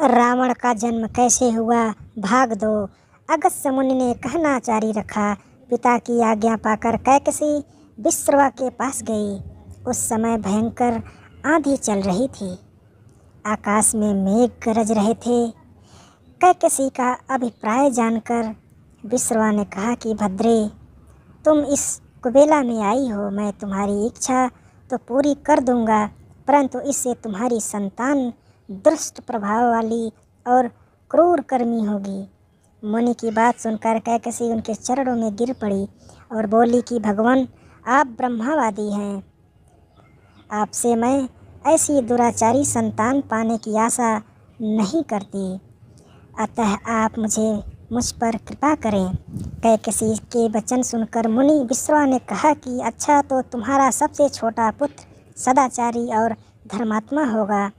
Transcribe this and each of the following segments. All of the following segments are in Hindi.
रावण का जन्म कैसे हुआ, भाग दो। अगस्त्य मुनि ने कहना जारी रखा। पिता की आज्ञा पाकर कैकसी विश्रवा के पास गई। उस समय भयंकर आंधी चल रही थी। आकाश में मेघ गरज रहे थे। कैकसी का अभिप्राय जानकर विश्रवा ने कहा कि भद्रे, तुम इस कुबेला में आई हो, मैं तुम्हारी इच्छा तो पूरी कर दूंगा, परंतु इससे तुम्हारी संतान दुष्ट प्रभाव वाली और क्रूर कर्मी होगी। मुनि की बात सुनकर कैकसी उनके चरणों में गिर पड़ी और बोली कि भगवान, आप ब्रह्मवादी हैं, आपसे मैं ऐसी दुराचारी संतान पाने की आशा नहीं करती, अतः आप मुझ पर कृपा करें। कैकसी के वचन सुनकर मुनि विश्रवा ने कहा कि अच्छा, तो तुम्हारा सबसे छोटा पुत्र सदाचारी और धर्मात्मा होगा।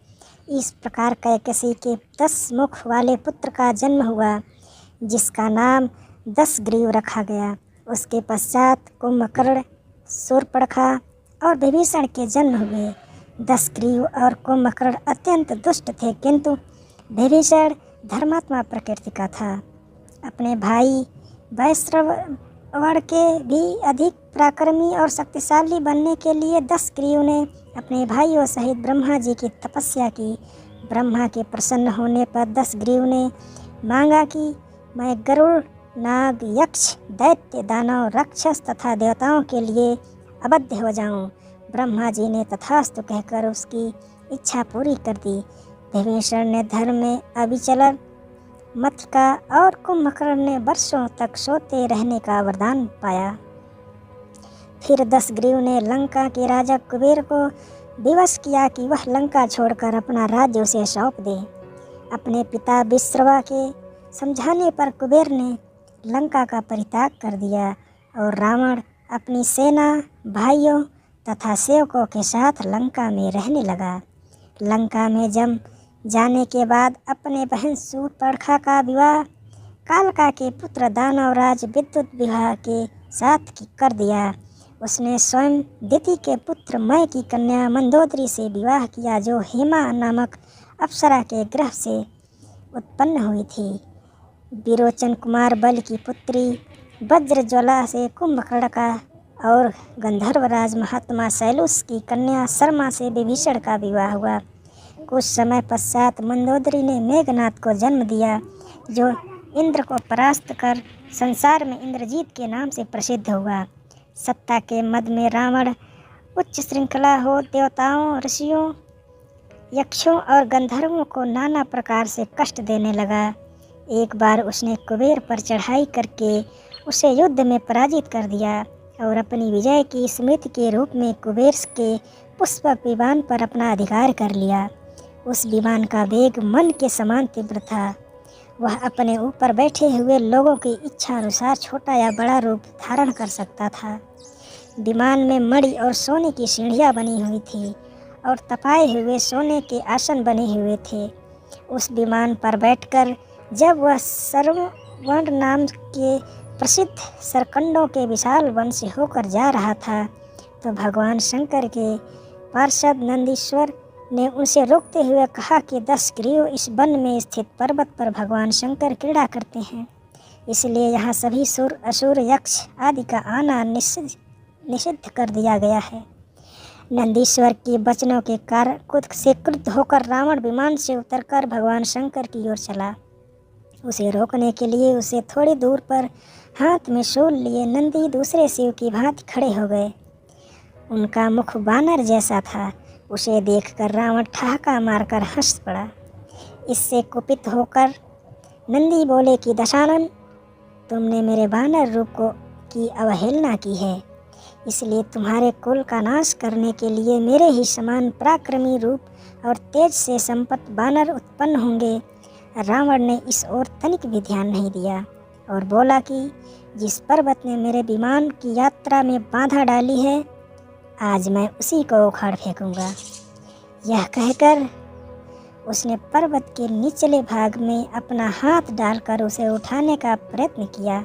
इस प्रकार कैकसी के 10 मुख वाले पुत्र का जन्म हुआ, जिसका नाम दशग्रीव रखा गया। उसके पश्चात कुंभकर्ण, शूर्पणखा और विभीषण के जन्म हुए। दशग्रीव और कुंभकर्ण अत्यंत दुष्ट थे, किंतु विभीषण धर्मात्मा प्रकृति का था। अपने भाई वैश्रवण के भी अधिक पराक्रमी और शक्तिशाली बनने के लिए दशग्रीव ने अपने भाइयों सहित ब्रह्मा जी की तपस्या की। ब्रह्मा के प्रसन्न होने पर दशग्रीव ने मांगा कि मैं गरुड़, नाग, यक्ष, दैत्य, दानव, राक्षस तथा देवताओं के लिए अवध्य हो जाऊं। ब्रह्मा जी ने तथास्तु कहकर उसकी इच्छा पूरी कर दी। विभीषण ने धर्म में अविचल मत का और कुंभकर्ण ने वर्षों तक सोते रहने का वरदान पाया। फिर दशग्रीव ने लंका के राजा कुबेर को विवश किया कि वह लंका छोड़कर अपना राज्य उसे सौंप दे। अपने पिता विश्रवा के समझाने पर कुबेर ने लंका का परित्याग कर दिया और रावण अपनी सेना, भाइयों तथा सेवकों के साथ लंका में रहने लगा। लंका में जम जाने के बाद अपने बहन शूर्पणखा का विवाह कालका के पुत्र दानवराज विद्युत विवाह के साथ कर दिया। उसने स्वयं दिति के पुत्र मय की कन्या मंदोदरी से विवाह किया, जो हेमा नामक अप्सरा के ग्रह से उत्पन्न हुई थी। विरोचन कुमार बल की पुत्री वज्रज्वाला से कुंभकर्ण का और गंधर्वराज महात्मा शैलुष की कन्या शर्मा से विभीषण का विवाह हुआ। कुछ समय पश्चात मंदोदरी ने मेघनाद को जन्म दिया, जो इंद्र को परास्त कर संसार में इंद्रजीत के नाम से प्रसिद्ध हुआ। सत्ता के मद में रावण उच्च श्रृंखला हो देवताओं, ऋषियों, यक्षों और गंधर्वों को नाना प्रकार से कष्ट देने लगा। एक बार उसने कुबेर पर चढ़ाई करके उसे युद्ध में पराजित कर दिया और अपनी विजय की स्मृति के रूप में कुबेर के पुष्पक विमान पर अपना अधिकार कर लिया। उस विमान का वेग मन के समान तीव्र था। वह अपने ऊपर बैठे हुए लोगों की इच्छा अनुसार छोटा या बड़ा रूप धारण कर सकता था। विमान में मणि और सोने की सीढ़ियाँ बनी हुई थी और तपाए हुए सोने के आसन बने हुए थे। उस विमान पर बैठकर जब वह सरवण नाम के प्रसिद्ध सरकंडों के विशाल वन से होकर जा रहा था, तो भगवान शंकर के पार्षद नंदीश्वर ने उनसे रोकते हुए कहा कि दशग्रीव, इस वन में स्थित पर्वत पर भगवान शंकर क्रीड़ा करते हैं, इसलिए यहाँ सभी सुर, असुर, यक्ष आदि का आना निषिद्ध कर दिया गया है। नंदीश्वर के वचनों के कारण खुद से क्रुद्ध होकर रावण विमान से उतरकर भगवान शंकर की ओर चला। उसे रोकने के लिए उसे थोड़ी दूर पर हाथ में शूल लिए नंदी दूसरे शिव की भांति खड़े हो गए। उनका मुख बानर जैसा था। उसे देखकर रावण ठहाका मारकर हंस पड़ा। इससे कुपित होकर नंदी बोले कि दशानन, तुमने मेरे बानर रूप की अवहेलना की है, इसलिए तुम्हारे कुल का नाश करने के लिए मेरे ही समान पराक्रमी रूप और तेज से संपन्न बानर उत्पन्न होंगे। रावण ने इस ओर तनिक भी ध्यान नहीं दिया और बोला कि जिस पर्वत ने मेरे विमान की यात्रा में बाधा डाली है, आज मैं उसी को उखाड़ फेंकूंगा। यह कहकर उसने पर्वत के निचले भाग में अपना हाथ डालकर उसे उठाने का प्रयत्न किया।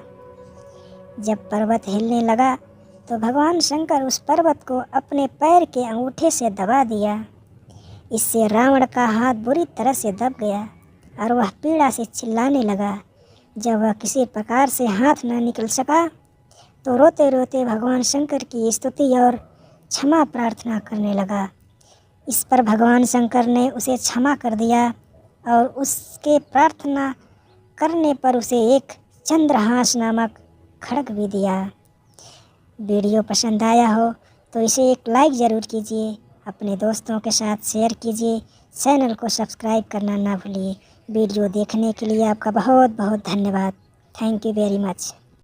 जब पर्वत हिलने लगा तो भगवान शंकर उस पर्वत को अपने पैर के अंगूठे से दबा दिया। इससे रावण का हाथ बुरी तरह से दब गया। और वह पीड़ा से चिल्लाने लगा। जब वह किसी प्रकार से हाथ न निकल सका तो रोते रोते भगवान शंकर की स्तुति और क्षमा प्रार्थना करने लगा। इस पर भगवान शंकर ने उसे क्षमा कर दिया और उसके प्रार्थना करने पर उसे एक चंद्रहास नामक खड्ग भी दिया। वीडियो पसंद आया हो तो इसे एक लाइक ज़रूर कीजिए, अपने दोस्तों के साथ शेयर कीजिए, चैनल को सब्सक्राइब करना ना भूलिए। वीडियो देखने के लिए आपका बहुत बहुत धन्यवाद। Thank you very much.